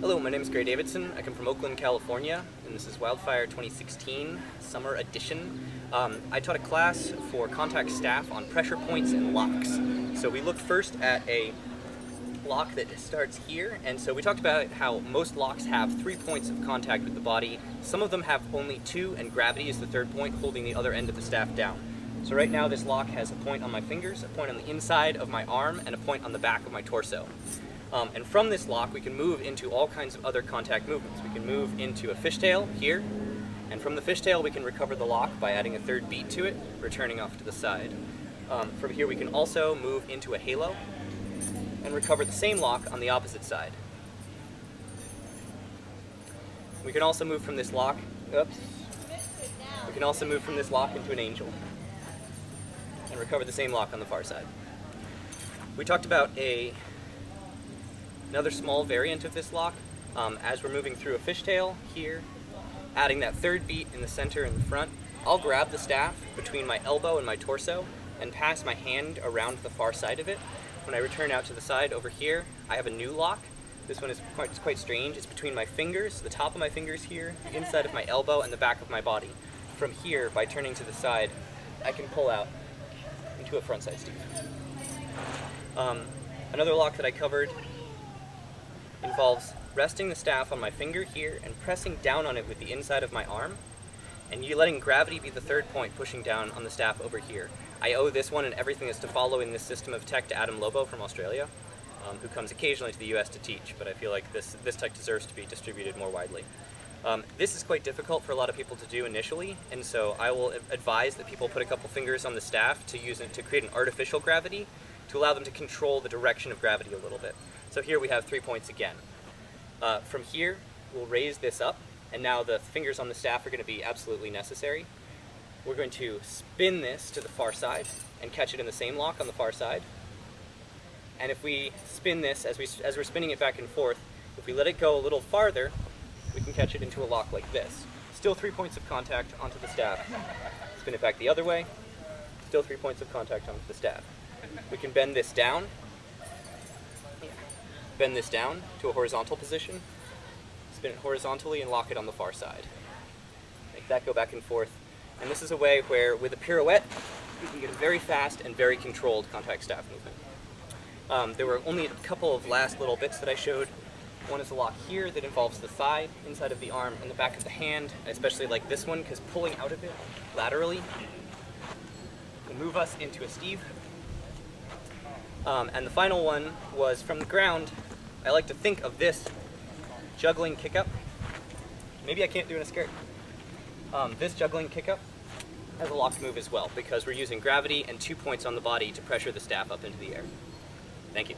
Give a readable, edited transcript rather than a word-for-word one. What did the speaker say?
Hello, my name is Davidson. I come from Oakland, California, and this is Wildfire 2016 Summer Edition. I taught a class for contact staff on pressure points and locks. So we looked first at a lock that starts here, and so we talked about how most locks have 3 points of contact with the body. Some of them have only 2, and gravity is the third point, holding the other end of the staff down. So right now this lock has a point on my fingers, a point on the inside of my arm, and a point on the back of my torso. And from this lock we can move into all kinds of other contact movements. We can move into a fishtail here, and from the fishtail we can recover the lock by adding a third beat to it, returning off to the side. From here we can also move into a halo and recover the same lock on the opposite side. We can also move from this lock, we can also move from this lock into an angel and recover the same lock on the far side. We talked about another small variant of this lock as we're moving through a fishtail here, adding that third beat in the center and the front. I'll grab the staff between my elbow and my torso and pass my hand around the far side of it. When I return out to the side over here, I have a new lock. This one is quite strange. It's between my fingers, the top of my fingers here, the inside of my elbow, and the back of my body. From here, by turning to the side, I can pull out into a frontside Steve. Another lock that I covered involves resting the staff on my finger here and pressing down on it with the inside of my arm, and you letting gravity be the third point pushing down on the staff over here. I owe this one and everything that's to follow in this system of tech to Adam Lobo from Australia, who comes occasionally to the US to teach, but I feel like this tech deserves to be distributed more widely. This is quite difficult for a lot of people to do initially, and so I will advise that people put a couple fingers on the staff to use it to create an artificial gravity to allow them to control the direction of gravity a little bit. So here we have 3 points again. From here, we'll raise this up, and now the fingers on the staff are going to be absolutely necessary. We're going to spin this to the far side and catch it in the same lock on the far side. And if we spin this, as we're spinning it back and forth, if we let it go a little farther, we can catch it into a lock like this. Still 3 points of contact onto the staff. Spin it back the other way, still 3 points of contact onto the staff. We can bend this down to a horizontal position, spin it horizontally and lock it on the far side. Make that go back and forth. And this is a way where, with a pirouette, we can get a very fast and very controlled contact staff movement. There were only a couple of last little bits that I showed. One is a lock here that involves the thigh, inside of the arm, and the back of the hand. I especially like this one because pulling out of it laterally will move us into a Steve. And the final one was from the ground. I like to think of this juggling kick-up. Maybe I can't do it in a skirt. This juggling kick-up has a locked move as well because we're using gravity and 2 points on the body to pressure the staff up into the air. Thank you.